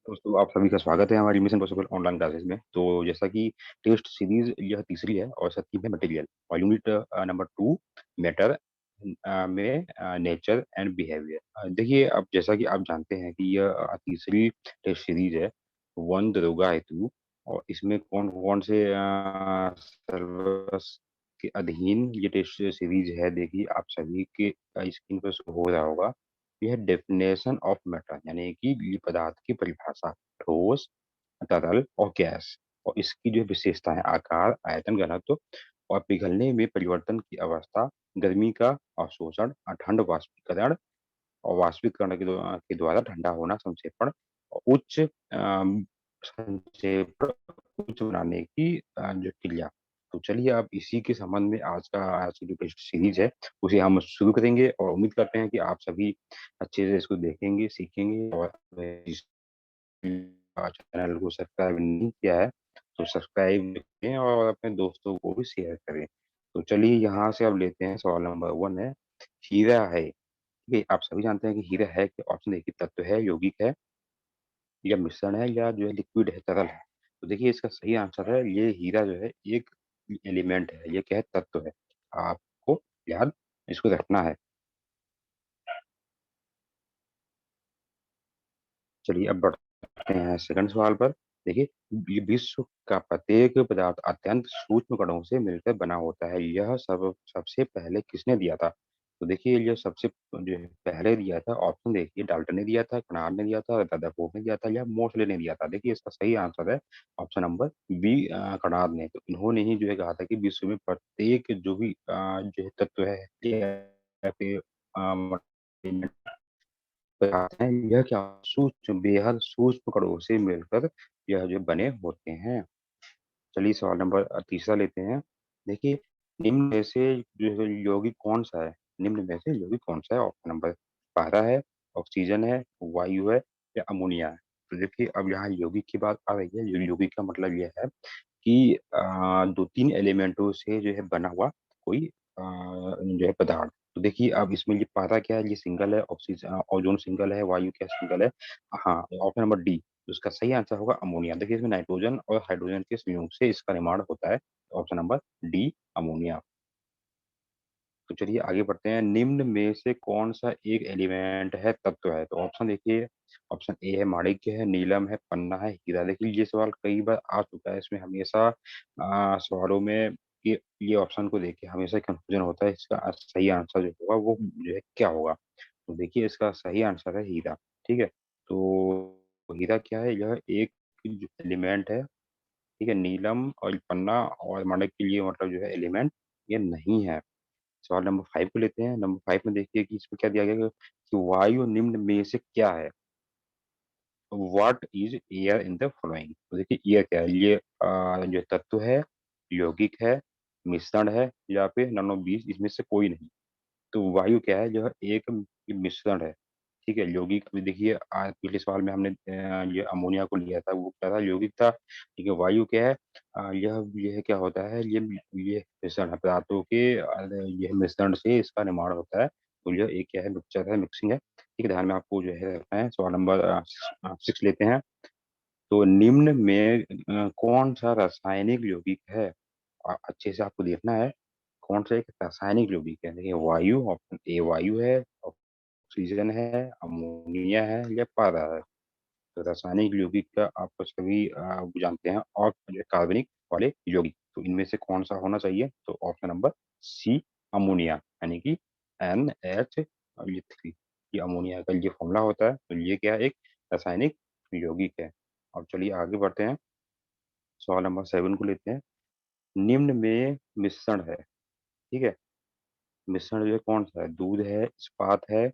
दोस्तों आप सभी का स्वागत है हमारी मिशन पॉसिबल ऑनलाइन क्लासेस में। तो जैसा कि टेस्ट सीरीज यह तीसरी है और सत्ती में मटेरियल और यूनिट नंबर 2 मैटर में नेचर एंड बिहेवियर। देखिए, अब जैसा कि आप जानते हैं कि यह तीसरी टेस्ट सीरीज है वन दरोगा हेतु। और इसमें कौन कौन से सिलेबस के अधीन ये टेस्ट सीरीज है, देखिए आप सभी के स्क्रीन पर शो हो रहा होगा। यह डेफिनेशन ऑफ मैटर यानी कि ये पदार्थ की परिभाषा, ठोस, तरल और गैस। और इसकी जो विशेषता है आकार, आयतन, घनत्व और पिघलने में परिवर्तन की अवस्था, गर्मी का अवशोषण, ठंड वाष्पीकरण और वाष्पीकरण के द्वारा ठंडा होना, संक्षेपण और उच्च संक्षेपण, उच्च बनाने की जो क्रिया। तो चलिए अब इसी के संबंध में आज की जो टेस्ट सीरीज है उसे हम शुरू करेंगे और उम्मीद करते हैं कि आप सभी अच्छे से इसको देखेंगे, सीखेंगे। और इस चैनल को सब्सक्राइब नहीं किया है तो सब्सक्राइब करें और अपने दोस्तों को भी शेयर करें। तो चलिए यहाँ से अब लेते हैं। सवाल नंबर 1 है, हीरा है। ये आप सभी जानते हैं कि हीरा है कि ऑप्शन देखिए, तत्व है, यौगिक है या मिश्रण है या जो है लिक्विड है, तरल है। तो देखिए इसका सही आंसर है, ये हीरा जो है एक एलिमेंट है, ये क्या है, तत्व है। आपको याद इसको रखना है। चलिए अब बढ़ते हैं सेकंड सवाल पर। देखिए, ये विश्व का प्रत्येक पदार्थ अत्यंत सूक्ष्म कणों से मिलकर बना होता है, यह सबसे पहले किसने दिया था? तो देखिए, ये सबसे जो है पहले दिया था, ऑप्शन देखिए, डाल्टन ने दिया था, कणाद ने दिया था, रदरफोर्ड ने दिया था या मोसले ने दिया था। देखिए इसका सही आंसर है ऑप्शन नंबर बी, कणाद ने। तो इन्होंने ही जो है कहा था कि विश्व में प्रत्येक जो भी जो है तत्व है या फिर बताते हैं, यह क्या सूक्ष्म, बेहद सूक्ष्म कणों से मिलकर यह जो बने होते हैं। चलिए सवाल नंबर तीसरा लेते हैं। देखिए, निम्न में से जो है यौगिक कौन सा है? निम्न में से यौगिक कौन सा है? ऑप्शन नंबर पारा है, ऑक्सीजन है, वायु है या अमोनिया है। तो देखिए अब यहाँ यौगिक की बात आ रही है। यौगिक का मतलब यह है कि दो तीन एलिमेंटों से जो है बना हुआ कोई जो है पदार्थ। तो देखिए अब इसमें ये पारा क्या है, ये सिंगल है, ऑक्सीजन ओजोन सिंगल है, वायु क्या सिंगल है। हाँ, ऑप्शन नंबर डी, तो इसका सही आंसर होगा अमोनिया। देखिए इसमें नाइट्रोजन और हाइड्रोजन के संयोग से इसका निर्माण होता है। Option number D, ammonia. तो चलिए आगे बढ़ते हैं। निम्न में से कौन सा एक एलिमेंट है, तत्व है? तो ऑप्शन देखिए, ऑप्शन ए है माणिक्य है, नीलम है, पन्ना है, हीरा। देखिए ये सवाल कई बार आ चुका है, इसमें हमेशा सवालों में ये ऑप्शन को देख के हमेशा कंफ्यूजन होता है। इसका सही आंसर जो होगा वो जो है क्या होगा? तो देखिए इसका सही आंसर है हीरा। ठीक है, तो हीरा क्या है, यह एक जो एलिमेंट है। ठीक है, नीलम और पन्ना और माणिक्य के लिए मतलब जो है एलिमेंट ये नहीं है। सवाल नंबर 5 को लेते हैं। नंबर 5 में देखिए कि इसमें क्या दिया गया है कि वायु निम्न में से क्या है? What is air in the following? तो देखिए एयर क्या है, ये जो तत्व है, यौगिक है, मिश्रण है या फिर ननो बीज, इसमें से कोई नहीं। तो वायु क्या है, जो एक मिश्रण है। ठीक है, यौगिक भी देखिए पिछले सवाल में हमने ये अमोनिया को लिया था, वो क्या था, यौगिक था। ठीक है, वायु क्या है, यह क्या होता है, ये मिश्रण है पदार्थों के, यह मिश्रण से इसका निर्माण होता है। तो यह एक क्या है, मिक्सचर है, मिक्सिंग है। ठीक है, ध्यान में आपको जो है रखना है। सवाल नंबर 6 लेते हैं। तो निम्न में कौन सा रासायनिक यौगिक है? अच्छे से आपको देखना है, कौन सा एक रासायनिक यौगिक है। देखिए वायु, ऑप्शन ए वायु है, ऑक्सीजन है, अमोनिया है या पारा है। तो रासायनिक यौगिक का आपको सभी जानते हैं, और जो कार्बनिक वाले यौगिक, तो इनमें से कौन सा होना चाहिए? तो ऑप्शन नंबर सी, अमोनिया, यानी कि NH3। ये अमोनिया का ये फॉर्मूला होता है। तो ये क्या है, एक रासायनिक यौगिक है। अब चलिए आगे बढ़ते हैं। सवाल नंबर 7 को लेते हैं। निम्न में मिश्रण है। ठीक है, मिश्रण जो है कौन सा है? दूध है, इस्पात है,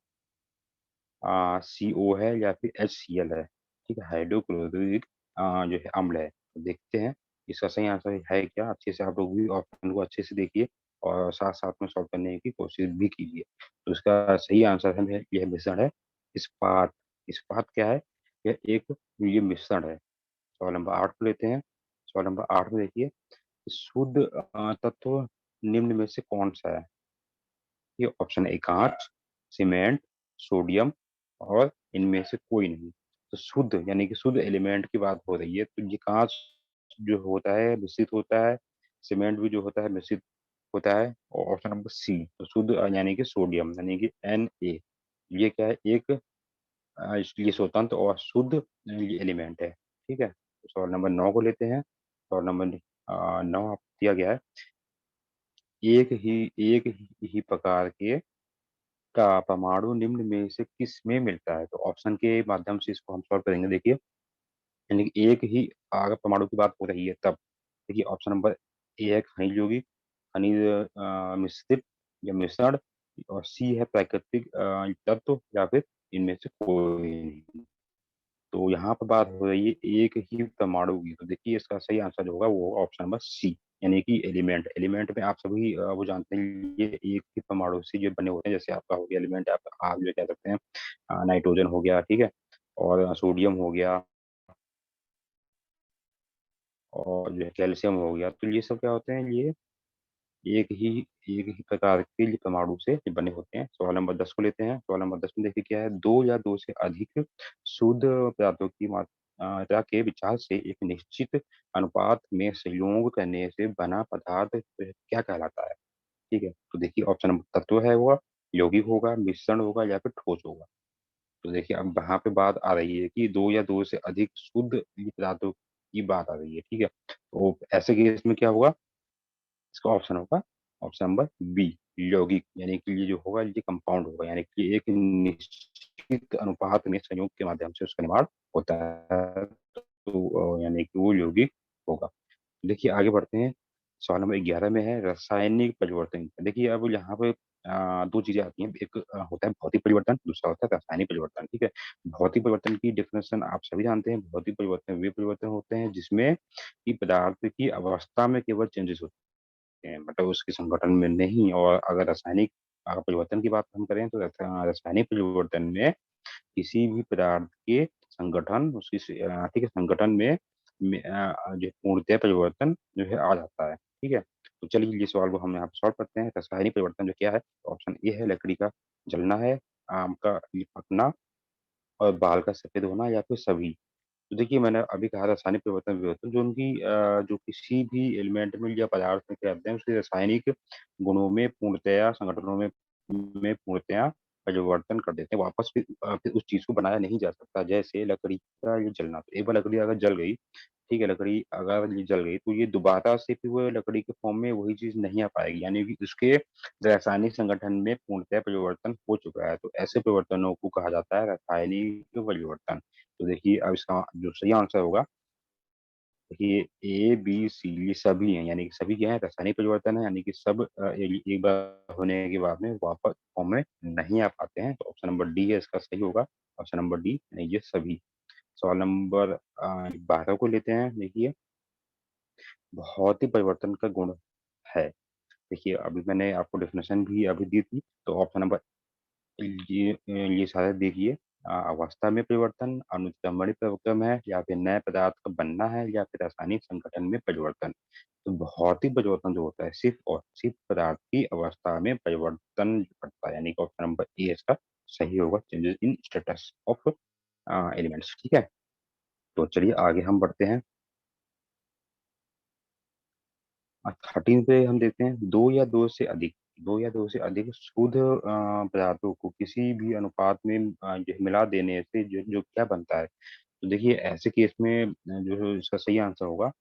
CO है या फिर HCl है। ठीक है, हाइड्रोक्लोरिक जो है अम्ल है। तो देखते हैं इसका सही आंसर है क्या। अच्छे से आप लोग भी ऑप्शन को अच्छे से देखिए और साथ साथ में सॉल्व करने की कोशिश भी कीजिए। तो इसका सही आंसर है, यह मिश्रण है इस्पात। इस्पात क्या है, यह एक ये मिश्रण है। सवाल नंबर 8 को लेते हैं। सवाल नंबर 8 में देखिए, शुद्ध तत्व निम्न में से कौन सा है? ये ऑप्शन ए कांच, सीमेंट, सोडियम और इनमें से कोई नहीं। तो शुद्ध यानी कि शुद्ध एलिमेंट की बात हो रही है, तो ये काँच जो होता है मिश्रित होता है, सीमेंट भी जो होता है मिश्रित होता है। और ऑप्शन नंबर सी, तो शुद्ध यानी कि सोडियम यानी कि Na, ये क्या है, एक ये स्वतंत्र और शुद्ध ये एलिमेंट है। ठीक है, तो सवाल नंबर 9 को लेते हैं। सवाल नंबर 9 आपको दिया गया है, एक ही प्रकार के का परमाणु निम्न में से किस में मिलता है? तो ऑप्शन के माध्यम से इसको हम सॉल्व करेंगे। देखिए, यानी कि एक ही अगर परमाणु की बात हो रही है तब, देखिए ऑप्शन नंबर ए है खनिज यौगिक, खनिज मिश्रित या मिश्रण, और सी है प्राकृतिक तत्व, या फिर इनमें से कोई नहीं। तो यहाँ पर बात हो रही है एक ही परमाणु की, तो देखिए इसका सही आंसर जो होगा वो होगा ऑप्शन नंबर सी, यानी कि एलिमेंट। एलिमेंट में आप सभी वो जानते हैं, ये एक ही परमाणु से जो बने होते हैं। जैसे आपका हो गया एलिमेंट, आप जो कह सकते हैं नाइट्रोजन हो गया, ठीक है, और सोडियम हो गया, और जो है कैल्शियम हो गया। तो ये सब क्या होते हैं, ये एक ही एक ही प्रकार के लिए परमाणु से ये बने होते हैं। सवाल नंबर 10 को लेते हैं। सवाल नंबर 10 में देखिए क्या है, दो या दो से अधिक शुद्ध पदार्थों की मात्रा के विचार से एक निश्चित अनुपात में संयोग करने से बना पदार्थ क्या कहलाता है? ठीक है, तो देखिए ऑप्शन नंबर तत्व है वो, यौगिक होगा, मिश्रण होगा, या फिर ठोस होगा। तो देखिए अब वहां पे बात आ रही है कि दो या दो से अधिक शुद्ध ये पदार्थों की बात आ रही है। ठीक है, तो ऐसे केस में क्या होगा, इसका ऑप्शन होगा ऑप्शन नंबर बी, यौगिक, यानी कि ये जो होगा ये कंपाउंड होगा, यानी कि एक निश्चित अनुपात में संयोग के माध्यम से उसका निर्माण होता है। तो यानी कि वो यौगिक होगा। देखिए आगे बढ़ते हैं। सवाल नंबर 11 में है रासायनिक परिवर्तन। देखिए अब यहाँ पे दो चीजें आती हैं, एक होता है भौतिक परिवर्तन, दूसरा होता है रासायनिक परिवर्तन। ठीक है, भौतिक परिवर्तन की डेफिनेशन आप सभी जानते हैं। भौतिक परिवर्तन वे परिवर्तन होते हैं जिसमें कि पदार्थ की अवस्था में केवल चेंजेस हैं, मतलब उसके संगठन में नहीं। और अगर रासायनिक परिवर्तन की बात हम करें, तो रासायनिक परिवर्तन में किसी भी पदार्थ के संगठन ठीक है, संगठन में जो पूर्णतः परिवर्तन जो है आ जाता है। ठीक है, तो चलिए ये सवाल को हम यहाँ पे सॉल्व करते हैं। रासायनिक परिवर्तन जो क्या है, ऑप्शन ए है लकड़ी का जलना है, आम का ये पकना, और बाल का सफेद होना, या फिर सभी। तो देखिए मैंने अभी कहा रासायनिक परिवर्तन वे होते हैं जो उनकी जो किसी भी एलिमेंट में या पदार्थ में क्या होते हैं, उसके रासायनिक गुणों में पूर्णतया संगठनों में पूर्णतया परिवर्तन कर देते हैं। वापस फिर उस चीज को बनाया नहीं जा सकता। जैसे लकड़ी का ये जलना, तो एक बार लकड़ी अगर जल गई, ठीक है, लकड़ी अगर ये जल गई तो ये दोबारा से फिर वो लकड़ी के फॉर्म में वही चीज नहीं आ पाएगी, यानी कि उसके रासायनिक संगठन में पूर्णतः परिवर्तन हो चुका है। तो ऐसे परिवर्तनों को कहा जाता है रासायनिक परिवर्तन। तो देखिए अब इसका जो सही आंसर होगा, देखिए ए बी सी ये सभी हैं, यानी कि सभी क्या है, रासायनिक परिवर्तन है, यानी कि सब एक बार होने के बाद में वापस फॉर्म में नहीं आ पाते हैं। तो ऑप्शन नंबर डी है इसका सही होगा, ऑप्शन नंबर डी, यानी ये सभी। सवाल नंबर 12 को लेते हैं। देखिए भौतिक परिवर्तन का गुण है। देखिए अभी मैंने आपको डेफिनेशन भी अभी दी थी। तो ऑप्शन नंबर ये सारे देखिए, अवस्था में परिवर्तन, अनुक्रमणिक परिवर्तन है, या फिर नए पदार्थ का बनना है, या फिर रासायनिक संगठन में परिवर्तन। तो भौतिक परिवर्तन जो होता है सिर्फ और सिर्फ पदार्थ की अवस्था में परिवर्तन करता है, यानी कि ऑप्शन नंबर ए इसका सही होगा, changes in status of elements. ठीक है, तो चलिए आगे हम बढ़ते हैं। 13 पे हम देखते हैं, दो या दो से अधिक शुद्ध पदार्थों को किसी भी अनुपात में जो मिला देने से जो जो क्या बनता है। तो देखिए ऐसे केस में जो है इसका सही आंसर होगा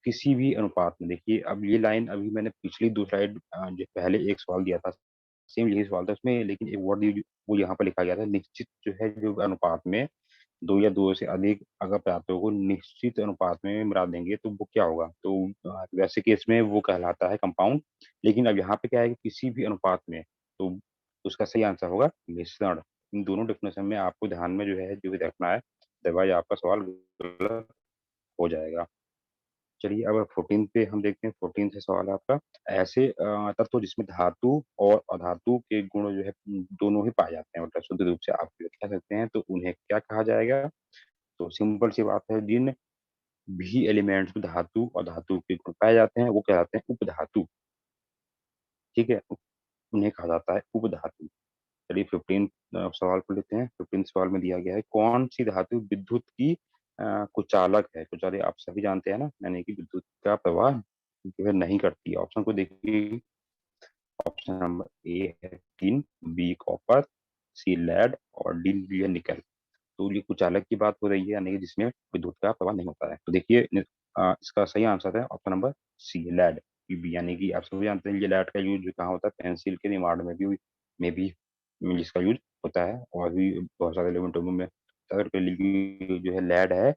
किसी भी अनुपात में। देखिए अब ये लाइन अभी मैंने पिछली दो स्लाइड जो पहले एक सवाल दिया था, सेम यही सवाल था उसमें, लेकिन एक वर्ड वो यहाँ पर लिखा गया था निश्चित जो है, जो अनुपात में दो या दो से अधिक अगर पदार्थों को निश्चित अनुपात में मिला देंगे तो वो क्या होगा। तो वैसे केस में वो कहलाता है कंपाउंड। लेकिन अब यहाँ पे क्या है कि किसी भी अनुपात में, तो उसका सही आंसर होगा मिश्रण। इन दोनों डेफिनेशन में आपको ध्यान में जो है रखना है, अदरवाइज आपका सवाल गलत हो जाएगा। चलिए अब 14 पे हम देखते हैं। 14 से सवाल है आपका, ऐसे तत्व जिसमें धातु और अधातु के गुण जो है दोनों ही पाए जाते हैं, मतलब शुद्ध रूप से आप कह सकते हैं, तो उन्हें क्या कहा जाएगा। तो सिंपल सी बात है, जिन भी एलिमेंट्स में धातु और धातु के गुण पाए जाते हैं वो कहलाते हैं उपधातु। ठीक है, उन्हें कहा जाता है उपधातु। चलिए 15 सवाल को लेते हैं। 15 सवाल में दिया गया है, कौन सी धातु विद्युत की कुचालक है? कुचालक आप सभी जानते हैं ना, यानी कि विद्युत का प्रवाह जो है नहीं करती है। ऑप्शन को देखिए। ऑप्शन नंबर ए है टिन, बी कॉपर, सी लेड और डी है निकल। तो ये कुचालक की बात हो रही है, यानी कि जिसमें विद्युत का प्रवाह नहीं होता है। तो देखिए इसका सही आंसर है ऑप्शन नंबर सी लेड। यानी कि आप सभी जानते हैं ये लेड का यूज कहाँ होता है, पेंसिल के निर्माण में भी इसका यूज होता है, और भी बहुत सारे एलिमेंटों में। अगर के लिए जो है लेड है,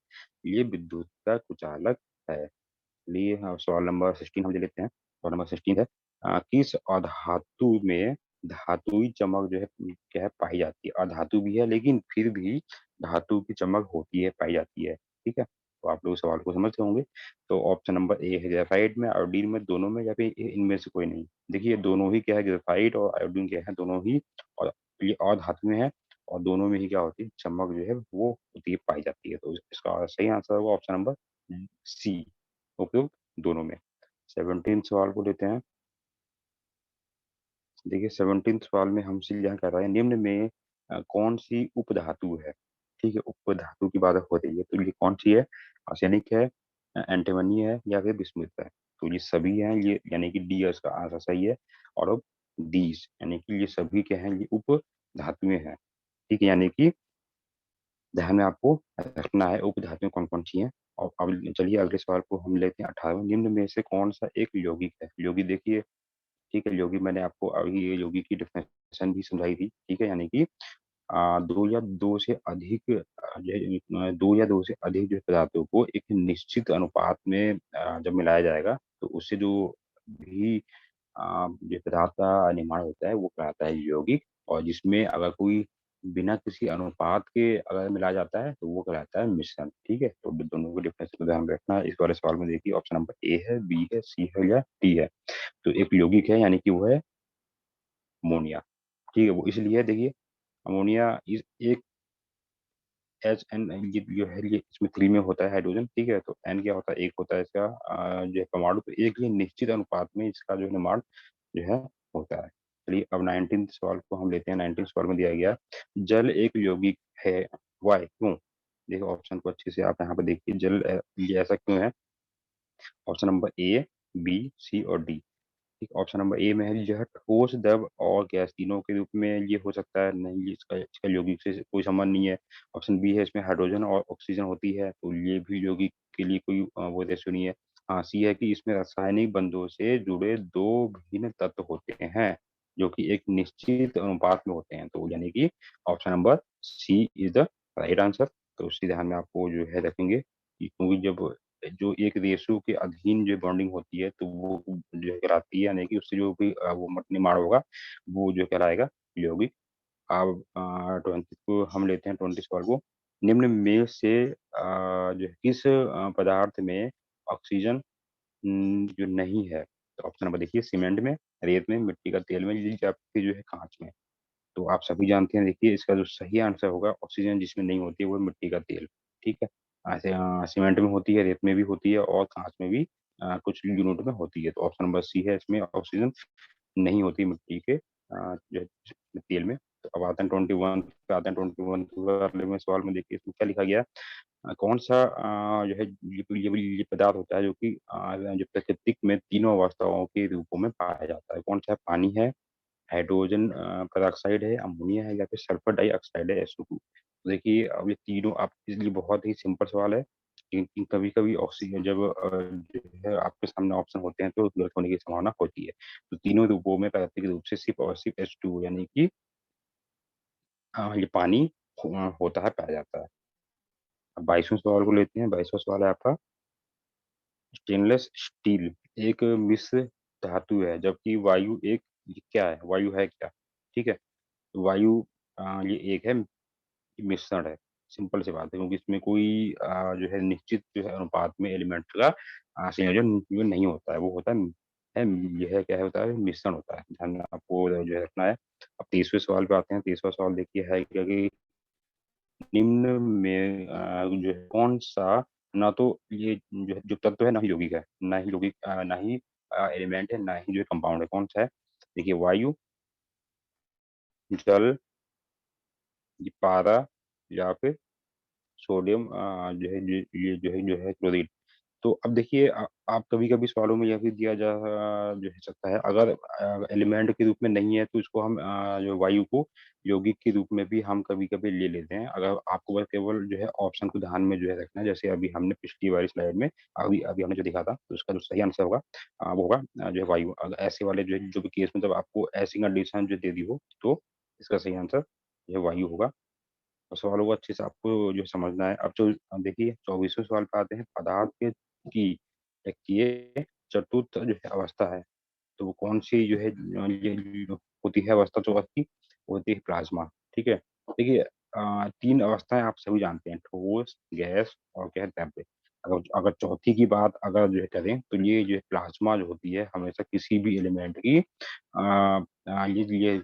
ये विद्युत का कुचालक है। चलिए हाँ, सवाल नंबर 16 हम ले लेते हैं। सवाल नंबर 16 है, किस अधातु में धातुई चमक जो है क्या है पाई जाती है? अधातु भी है लेकिन फिर भी धातु की चमक होती है, पाई जाती है। ठीक है, तो आप लोग सवाल को समझ होंगे। तो ऑप्शन नंबर ए है ग्रेफाइट में, आयोडीन में, दोनों में, या फिर इनमें से कोई नहीं। देखिए दोनों ही क्या है, ग्रेफाइट और आयोडीन क्या है, दोनों ही और ये और धातु में है, और दोनों में ही क्या होती है, चमक जो है वो होती है, पाई जाती है। तो इसका सही आंसर होगा ऑप्शन नंबर सी, उपयुक्त दोनों में। 17 सवाल को लेते हैं। देखिए 17 सवाल में हमसे यहाँ कह रहा है, निम्न में कौन सी उपधातु है? ठीक है, उपधातु की बात हो रही है, तो ये कौन सी है? आर्सेनिक है, एंटीमनी है, या फिर बिस्मुथ है? तो ये सभी हैं, ये यानी कि डी है इसका आंसर सही है। और अब डीज यानी कि ये सभी क्या है, ये उप धातुएं हैं। ठीक है, यानी कि ध्यान में आपको रखना है उप धातुएं कौन कौन सी हैं। और अब चलिए अगले सवाल को हम लेते हैं। 18वें, निम्न में से कौन सा एक यौगिक है? यौगिक देखिए, ठीक है, योगी मैंने आपको अभी ये योगी की डेफिनेशन भी समझाई थी। ठीक है, यानी कि दो या दो से अधिक दो या दो से अधिक जो पदार्थों को एक निश्चित अनुपात में जब मिलाया जाएगा, तो उससे जो भी जो पदार्थ का निर्माण होता है वो कहलाता है यौगिक। और जिसमें अगर कोई बिना किसी अनुपात के अगर मिलाया जाता है तो वो कहलाता है मिश्रण। ठीक है, तो दोनों को डिफरेंस को ध्यान में रखना है। इस वाले सवाल में देखिए, ऑप्शन नंबर ए है, बी है, सी है, या डी है। तो एक यौगिक है, यानी कि वो है अमोनिया। ठीक है, वो इसलिए है, देखिए अमोनिया इस एक एच एन, ये जो है ये इसमें 3 में होता है हाइड्रोजन। ठीक है, तो एन क्या होता है, एक होता है इसका जो है परमाणु। तो एक ही निश्चित अनुपात में इसका जो निर्माण जो है होता है। चलिए अब 19 सवाल को हम लेते हैं। 19 सवाल में दिया गया, जल एक यौगिक है, वाई क्यों? देखिए ऑप्शन को अच्छे से आप यहाँ पे देखिए, जल ये ऐसा क्यों है? ऑप्शन नंबर ए, बी, सी और डी। ठीक, ऑप्शन नंबर ए में है, यह ठोस, द्रव और गैस तीनों के रूप में ये हो सकता है। नहीं, ये इसका इसका यौगिक से कोई संबंध नहीं है। ऑप्शन बी है, इसमें हाइड्रोजन और ऑक्सीजन होती है, तो ये भी यौगिक के लिए कोई वो रेशो नहीं है। हाँ, सी है कि इसमें रासायनिक बंधों से जुड़े दो भिन्न तत्व होते हैं, जो कि एक निश्चित अनुपात में होते हैं। तो यानी कि option number C is the right answer. तो उसी ध्यान में आपको जो है रखेंगे कि क्योंकि जब जो एक रेशो के अधीन जो बॉन्डिंग होती है, तो वो जो है कहलाती है, यानी कि उससे जो भी वो निर्माण होगा वो जो कहलाएगा यौगिक। अब 20 को हम लेते हैं, 20 सवाल को। निम्न में से जो है किस पदार्थ में ऑक्सीजन जो नहीं है? तो ऑप्शन नंबर देखिए, सीमेंट में, रेत में, मिट्टी का तेल में, या फिर जो है कांच में। तो आप सभी जानते हैं, देखिए इसका जो सही आंसर होगा, ऑक्सीजन जिसमें नहीं होती है वो है मिट्टी का तेल। ठीक है, ऐसे सीमेंट में होती है, रेत में भी होती है, और कांच में भी कुछ यूनिट में होती है। तो ऑप्शन नंबर सी है, इसमें ऑक्सीजन नहीं होती मिट्टी के जो है तेल में। तो अब आते हैं 21 पे, आते हैं 21 वाले में सवाल में। देखिए इसमें क्या लिखा गया, कौन सा जो है ये पदार्थ होता है जो कि जो प्राकृतिक में तीनों अवस्थाओं के रूपों में पाया जाता है? कौन सा है? पानी है, हाइड्रोजन पेरोक्साइड है, अमोनिया है, या फिर सल्फर डाइऑक्साइड है, SO2। तो देखिए अब ये तीनों आप इसलिए बहुत ही सिंपल सवाल है, लेकिन कभी कभी ऑक्सीजन जब जो है आपके सामने ऑप्शन होते हैं तो गलत होने की संभावना होती है। तो तीनों रूपों में प्राकृतिक रूप से सिर्फ और सिर्फ H2 यानी कि ये पानी होता है, पाया जाता है। अब 22वें सवाल को लेते हैं। 22वां सवाल है आपका, स्टेनलेस स्टील एक मिश्र धातु है, जबकि वायु एक, ये क्या है? वायु है क्या? ठीक है, तो वायु ये एक है, मिश्रण है। सिंपल सी बात है, क्योंकि इसमें कोई जो है निश्चित जो है अनुपात में एलिमेंट का संयोजन जो नहीं होता है, वो होता है यह क्या है, होता है मिश्रण होता है। ध्यान में आपको जो है रखना है। अब 30वें सवाल पे आते हैं। 30वां सवाल देखिए है क्या कि निम्न में जो है कौन सा, ना तो ये जो है जो तत्व है, ना ही यौगिक है, ना ही यौगिक ना ही एलिमेंट है, ना ही जो है कंपाउंड है। कौन सा है? देखिए वायु, जल, ये पारा, या फिर सोडियम जो है ये जो है क्लोरीन। तो अब देखिए आप कभी-कभी सवालों में यह भी दिया जा जो है सकता है, अगर एलिमेंट के रूप में नहीं है तो इसको हम जो वायु को यौगिक के रूप में भी हम कभी-कभी ले लेते हैं। अगर आपको बस केवल जो है ऑप्शन को ध्यान में जो है रखना है, जैसे अभी हमने पिछली वाली स्लाइड में अभी अभी हमने जो देखा था, तो उसका जो सही आंसर होगा वो होगा जो है वायु। अगर ऐसे वाले जो भी केस में जब आपको ऐसी कंडीशन जो दे दी हो, तो इसका सही आंसर जो है वायु होगा। और सवालों को अच्छे से आपको जो समझना है। अब देखिए 24वें सवाल पे आते हैं, पदार्थ की एक चतुर्थ जो है अवस्था है, तो वो कौन-सी जो है ये जो होती है अवस्था जो की, वो होती है प्लाज़्मा, ठीक है? देखिए 3 अवस्थाएँ आप सभी जानते हैं, ठोस, गैस और क्या है द्रव्य। अगर अगर चौथी की बात अगर जो है करें, तो ये जो है प्लाज़्मा जो होती है, हमेशा किसी भी एलिमेंट की ये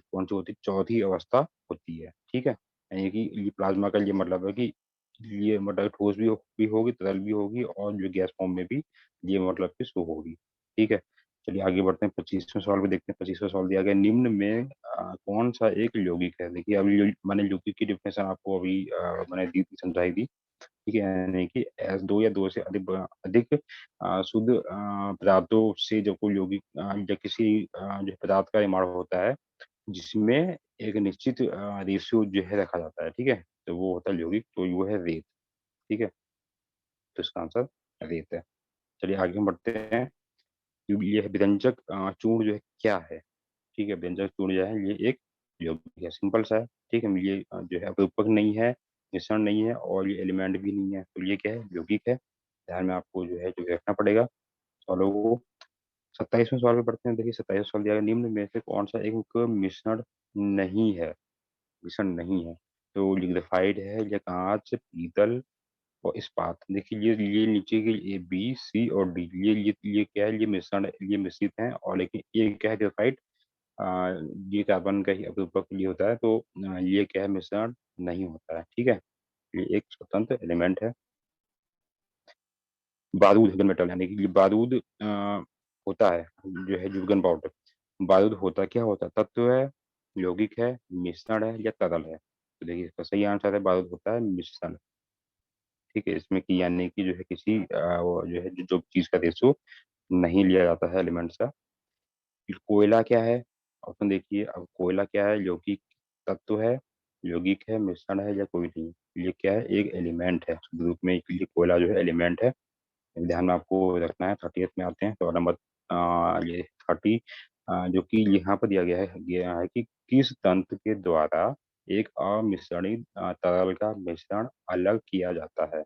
कौन-सी होती है, चौथी अवस्था होती है, ठीक है? यानी कि ये प्लाज़्मा का ये मतलब है कि ये मतलब ठोस भी होगी, तरल भी होगी और जो गैस फॉर्म में भी ये मतलब कि शो होगी, ठीक है? चलिए आगे बढ़ते हैं 25वें सवाल पे देखते हैं। 25वां सवाल दिया गया है, निम्न में कौन-सा एक यौगिक है? देखिए अभी मैंने यौगिक की डेफिनेशन आपको अभी मैंने दी थी, समझाई थी, ठीक है? यानी कि S2 या 2 से अधिक शुद्ध पदार्थों से जब कोई यौगिक या किसी जो पदार्थ का निर्माण होता है, जिसमें एक निश्चित रेशियो जो है रखा जाता है, ठीक है? तो वो होता है यौगिक, तो वो है रेत, ठीक है? तो इसका आंसर रेत है। चलिए आगे हम बढ़ते हैं। ये है व्यंजक चूर्ण जो है क्या है? ठीक है, व्यंजक चूर्ण जो है ये एक यौगिक है, सिंपल सा है, ठीक है? ये जो है रूपक नहीं है, मिश्रण नहीं है और ये एलिमेंट भी नहीं है, तो ये क्या है? यौगिक है। ध्यान में आपको जो है जो रखना पड़ेगा सवालों को। 27वें सवाल पे पढ़ते हैं, देखिए 27वां सवाल दिया गया, निम्न में से कौन-सा एक मिश्रण नहीं है? मिश्रण नहीं है, तो लिग्नाइट है या काँच, पीतल और इस्पात। देखिए ये नीचे के ये बी, सी और डी ये क्या है? ये मिश्रण ये मिश्रित हैं और लेकिन ये क्या है ग्रेफ़ाइट अ, ये कार्बन का ही अपरूपक ये होता है, तो ये क्या है? मिश्रण नहीं होता है, ठीक है? ये एक स्वतंत्र एलिमेंट है। बारूद हिडन मेटल यानी कि ये बारूद होता है, जो है जो गन पाउडर। बारूद होता क्या होता है? तत्व है, यौगिक है, मिश्रण है या तरल है? तो देखिए इसका सही आंसर है बारूद होता है मिश्रण, ठीक है? इसमें कि यानी कि जो है किसी वो जो है जो चीज़ का रेशो नहीं लिया जाता है एलिमेंट्स का। फिर कोयला क्या है? ऑप्शन देखिए, अब कोयला क्या है? यौगिक तत्व है, यौगिक है, मिश्रण है या कोई नहीं? ये क्या है? एक एलिमेंट है, ग्रुप में ये कोयला जो है एलिमेंट है। ध्यान में आपको रखना है। 30th में आते हैं, तो नंबर ये 30 जो कि यहाँ पर दिया गया है कि किस तंत्र के द्वारा एक अमिश्रणित तरल का मिश्रण अलग किया जाता है,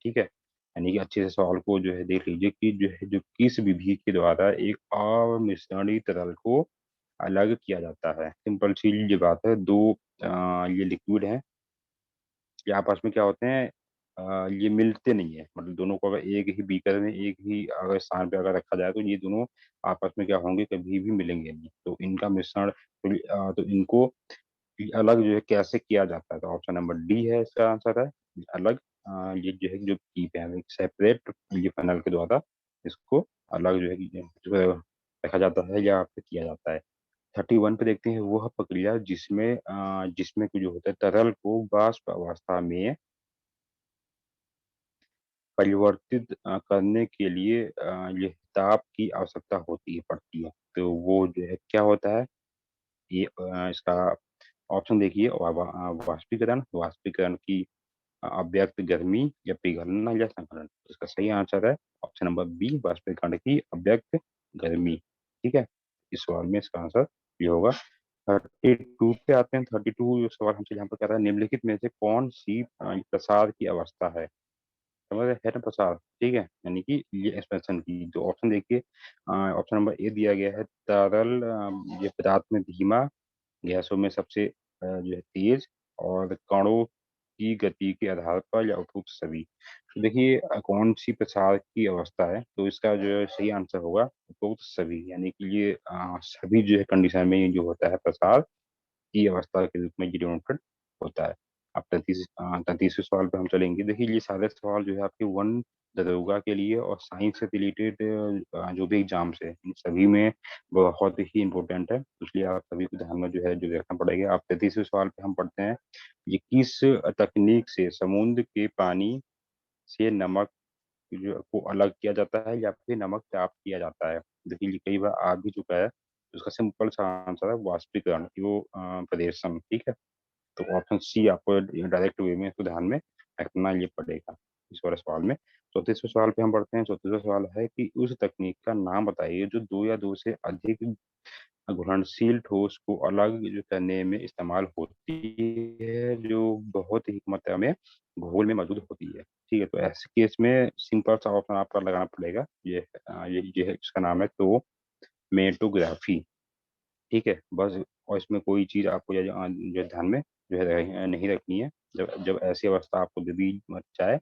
ठीक है? यानी कि अच्छे से सवाल को जो है देख लीजिए कि जो है जो किस विधि के द्वारा एक अमिश्रणित तरल को अलग किया जाता है। सिंपल सी ये बात है, 2 ये लिक्विड हैं, ये आपस में क्या होते हैं ये मिलते नहीं है, मतलब दोनों को अगर एक ही बीकर में एक ही अगर स्थान पे अगर रखा जाए तो ये दोनों आपस में क्या होंगे, कभी भी मिलेंगे नहीं। तो इनका मिश्रण तो इनको अलग जो है कैसे किया जाता है? तो ऑप्शन नंबर डी है इसका आंसर है, अलग ये जो है जो कीप है एक सेपरेट ये फनल के द्वारा इसको अलग जो है कि जो रखा जाता है या फिर किया जाता है। 31 पे देखते हैं वह प्रक्रिया जिसमें कि जो होता है तरल को वाष्प अवस्था में परिवर्तित करने के लिए ये ताप की आवश्यकता पड़ती है। तो वो जो है क्या होता है? ये इसका ऑप्शन देखिए वाष्पीकरण वाष्पीकरण की अव्यक्त गर्मी या पिघलना या संघनन। इसका सही आंसर है ऑप्शन नंबर बी वाष्पीकरण की अव्यक्त गर्मी, ठीक है? इस सवाल में इसका आंसर ये होगा। 32 पे आते हैं, 32 सवाल हमसे यहाँ पर कह रहा है निम्नलिखित में से कौन-सी प्रसार की अवस्था है? समझ रहे हैं ना प्रसार, ठीक है? यानी कि ये एक्सप्रेशन की जो ऑप्शन देखिए ऑप्शन नंबर ए दिया गया है तरल ये पदार्थ में धीमा, गैसों में सबसे जो है तेज और कणों की गति के आधार पर या उपरोक्त सभी। तो देखिए कौन-सी प्रसार की अवस्था है? तो इसका जो है सही आंसर होगा उपरोक्त सभी, यानी कि ये सभी जो है कंडीशन में ये जो होता है प्रसार की अवस्था के रूप में ये डिनोटेड होता है। अब 33वें सवाल पे हम चलेंगे। देखिए ये सारे सवाल जो है आपके वन दरोगा के लिए और साइंस से रिलेटेड जो भी एग्जाम्स है इन सभी में बहुत ही इंपॉर्टेंट है, इसलिए आप सभी को ध्यान में जो है जो रखना पड़ेगा। आप 33वें सवाल पे हम पढ़ते हैं, ये किस तकनीक से समुद्र के पानी से नमक जो को अलग किया जाता है या फिर नमक प्राप्त किया जाता है? देखिए ये कई बार आ भी चुका है, तो इसका सिंपल सा आंसर है वाष्पीकरण, वो प्रदेशन, ठीक है। तो ऑप्शन सी आपको डायरेक्ट वे में इसको ध्यान में रखना ये पड़ेगा इस वाले सवाल में। 34वें सवाल पे हम बढ़ते हैं। 34वां सवाल है कि उस तकनीक का नाम बताइए जो दो या दो से अधिक घुलनशील ठोस को अलग जो करने में इस्तेमाल होती है, जो बहुत ही मात्रा में घोल में मौजूद होती है। ठीक है, तो ऐसे केस में सिंपल सा ऑप्शन आपका लगाना पड़ेगा, ये है, इसका नाम है तो मेटोग्राफी। ठीक है, बस। और इसमें कोई चीज़ आपको जो ध्यान में जो है नहीं रखनी है। जब जब ऐसी अवस्था आपको दे दी जाए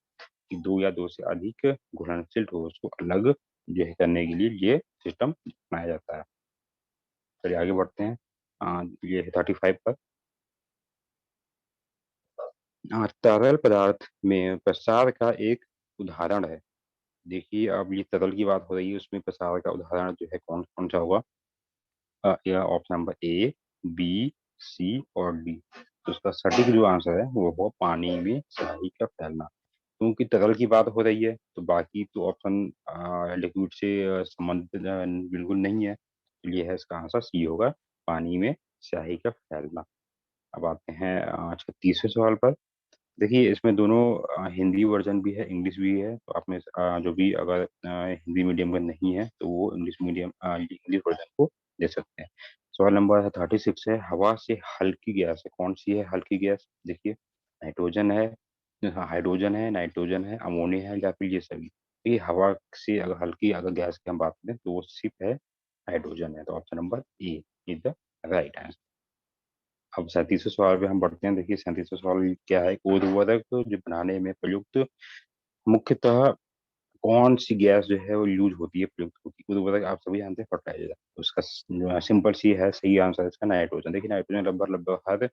कि 2 या 2 से अधिक घुलनशील ठोस को अलग जो है करने के लिए ये सिस्टम अपनाया जाता है। चलिए आगे बढ़ते हैं। ये है 35 पर। तरल पदार्थ में प्रसार का एक उदाहरण है। देखिए, अब ये तरल की बात हो रही है, उसमें प्रसार का उदाहरण जो है कौन-कौन सा होगा? या ऑप्शन नंबर ए, बी, सी और डी। तो उसका सटीक जो आंसर है वो होगा पानी में स्याही का फैलना। क्योंकि तरल की बात हो रही है तो बाकी तो ऑप्शन लिक्विड से संबंधित बिल्कुल नहीं है। तो ये है इसका आंसर सी होगा, पानी में स्याही का फैलना। अब आते हैं 36वें सवाल पर। देखिए इसमें दोनों हिंदी वर्जन भी है, इंग्लिश भी है। तो आप में से जो भी अगर हिंदी मीडियम का नहीं है तो वो इंग्लिश मीडियम इंग्लिश वर्जन को दे सकते हैं। सवाल नंबर है 36 है, हवा से हल्की गैस है, कौन सी है हल्की गैस? देखिए, नाइट्रोजन है, हाँ, हाइड्रोजन है, नाइट्रोजन है, अमोनिया है या फिर ये सभी। तो ये हवा से अगर हल्की अगर गैस की हम बात करें तो वो सिर्फ है हाइड्रोजन है। तो option number A is the right answer. अब 37वें सवाल पे हम बढ़ते हैं। देखिए 37वां सवाल क्या है? उर्वरक जो बनाने में प्रयुक्त मुख्यतः कौन सी गैस जो है वो यूज होती है, प्रयुक्त होती है? उर्वरक आप सभी जानते हैं, फर्टिलाइजर। तो उसका जो है सिंपल सी है, सही आंसर है इसका नाइट्रोजन। देखिए नाइट्रोजन लगभग लगभग हर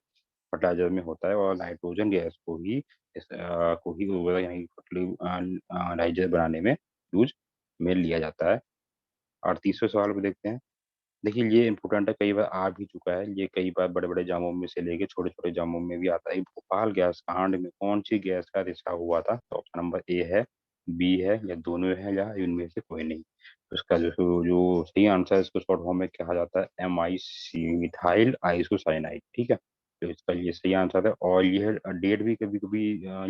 फर्टिलाइजर में होता है और नाइट्रोजन गैस को ही को ही उर्वरक यानी फर्टिलाइजर बनाने में यूज में लिया जाता है। 38वें सवाल को देखते हैं। देखिए ये इम्पोर्टेंट है, कई बार आ भी चुका है, ये कई बार बड़े-बड़े जामों में से लेके छोटे-छोटे जामों में भी आता है। भोपाल गैस कांड में कौन-सी गैस का रिसाव हुआ था? तो ऑप्शन नंबर ए है, बी है या दोनों है या इनमें से कोई नहीं। तो इसका जो जो सही आंसर है इसको शॉर्ट फॉर्म में कहा जाता है एमआईसी, मिथाइल आइसोसाइनाइड, ठीक है? तो इसका ये सही आंसर है और ये डेट भी कभी-कभी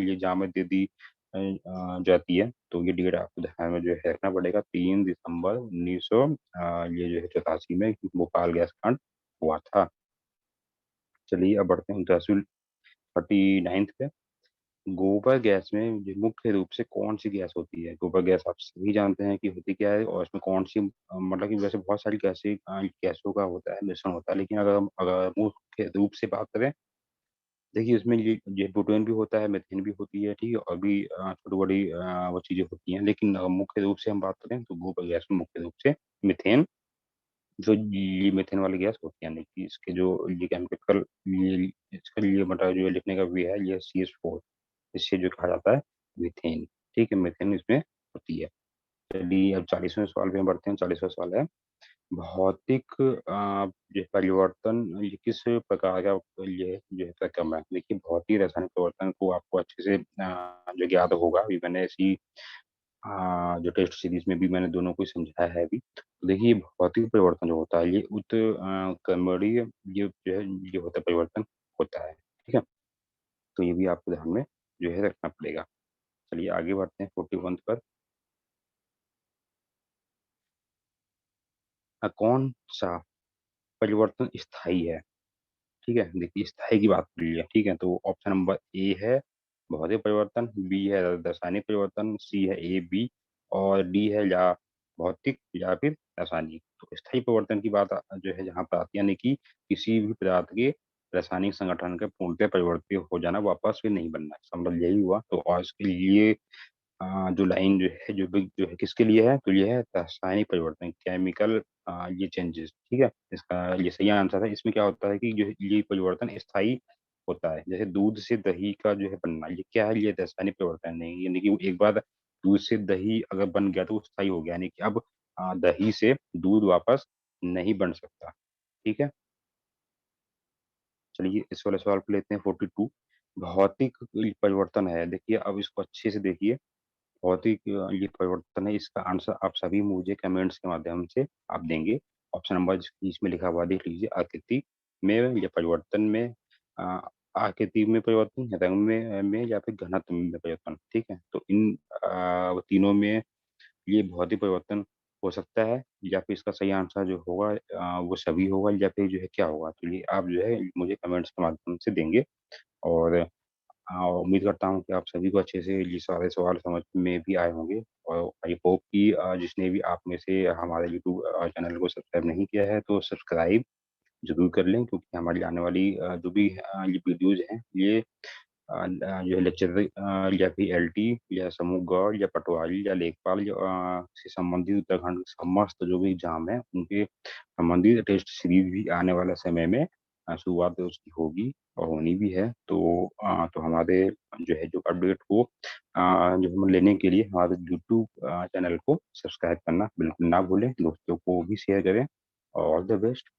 ये जामें दे दी जाती है। तो ये डेट आपको ध्यान में जो है रखना पड़ेगा, 3 दिसंबर 1900 ये जो है 84 में भोपाल गैस कांड हुआ था। चलिए अब बढ़ते हैं 39th पे। गोबर गैस में जो मुख्य रूप से कौन-सी गैस होती है? गोबर गैस आप सभी जानते हैं कि होती क्या है और इसमें कौन-सी मतलब कि वैसे बहुत सारी गैसों का होता है, मिश्रण होता है, लेकिन अगर हम अगर मुख्य रूप से बात करें, देखिए इसमें ये बुटेन भी होता है, मीथेन भी होती है, ठीक है? और भी छोटी-बड़ी वो चीज़ें होती हैं, लेकिन मुख्य रूप से हम बात करें तो गोबर गैस में मुख्य रूप से मीथेन, जो ये मीथेन वाली गैस होती है, यानी कि इसके जो ये केमिकल ये इसका ये मतलब जो लिखने का वे है, ये CH4, इससे जो कहा जाता है मीथेन, ठीक है? मीथेन इसमें होती है। चलिए अब 40वें सवाल पे हम बढ़ते हैं। 40वां सवाल है, भौतिक जो परिवर्तन ये किस प्रकार का ये जो है प्रक्रम है? देखिए भौतिक रासायनिक परिवर्तन को आपको अच्छे से जो ज्ञात होगा, अभी मैंने इसी जो टेस्ट सीरीज में भी मैंने दोनों को ही समझाया है अभी। तो देखिए भौतिक परिवर्तन जो होता है ये क्रमणीय ये जो है ये होता है, परिवर्तन होता है, ठीक है? तो ये भी आपको ध्यान में जो है रखना पड़ेगा। चलिए आगे बढ़ते हैं 41 पर। कौन-सा परिवर्तन स्थायी है? ठीक है? देखिए स्थायी की बात कर ली है, ठीक है? तो ऑप्शन नंबर ए है भौतिक परिवर्तन, बी है रासायनिक परिवर्तन, सी है ए, बी और डी है या भौतिक या फिर रासायनिक। तो स्थायी परिवर्तन की बात जो है जहाँ पर आती है, यानी कि किसी भी पदार्थ के रासायनिक संगठन का पूर्णतः परिवर्तित हो जाना, वापस फिर नहीं बनना, इसका मतलब यही हुआ। तो और इसके लिए जो लाइन जो है जो है किसके लिए है? तो ये है रासायनिक परिवर्तन, केमिकल ये चेंजेस, ठीक है? इसका ये सही आंसर है। इसमें क्या होता है कि जो ये परिवर्तन स्थायी होता है। जैसे दूध से दही का जो है बनना, ये क्या है? ये रासायनिक परिवर्तन नहीं है, यानी कि वो एक बार दूध से दही अगर बन गया तो वो स्थायी हो गया, यानी कि अब दही से दूध वापस नहीं बन सकता। ठीक है? चलिए इस वाले सवाल को लेते हैं 42। भौतिक परिवर्तन है, देखिए अब इसको अच्छे से देखिए। भौतिक ये परिवर्तन है, इसका आंसर आप सभी मुझे कमेंट्स के माध्यम से आप देंगे। ऑप्शन नंबर इसमें लिखा हुआ देख लीजिए, आकृति में या परिवर्तन में, अ, आकृति में परिवर्तन, रंग में या फिर घनत्व में परिवर्तन। ठीक है? तो इन तीनों में ये भौतिक परिवर्तन हो सकता है, या फिर इसका सही आंसर जो होगा वो सभी होगा, या फिर जो है क्या होगा? तो ये आप जो है मुझे कमेंट्स के माध्यम से देंगे। और उम्मीद करता हूँ कि आप सभी को अच्छे से ये सारे सवाल समझ में भी आए होंगे, और आई होप कि जिसने भी आप में से हमारे यूट्यूब चैनल को सब्सक्राइब नहीं किया है तो सब्सक्राइब ज़रूर कर लें, क्योंकि हमारी आने वाली जो भी ये वीडियोज़ हैं ये जो है लेक्चर या फिर एलटी या समूह गढ़ या पटवारी या लेखपाल से संबंधित उत्तराखंड के समस्त जो भी एग्जाम है उनके संबंधित टेस्ट सीरीज भी आने वाला समय में शुरुआत उसकी होगी और होनी भी है। तो हमारे जो है जो अपडेट को जो हम लेने के लिए हमारे यूट्यूब चैनल को सब्सक्राइब करना बिल्कुल ना भूलें, दोस्तों को भी शेयर करें। All the best.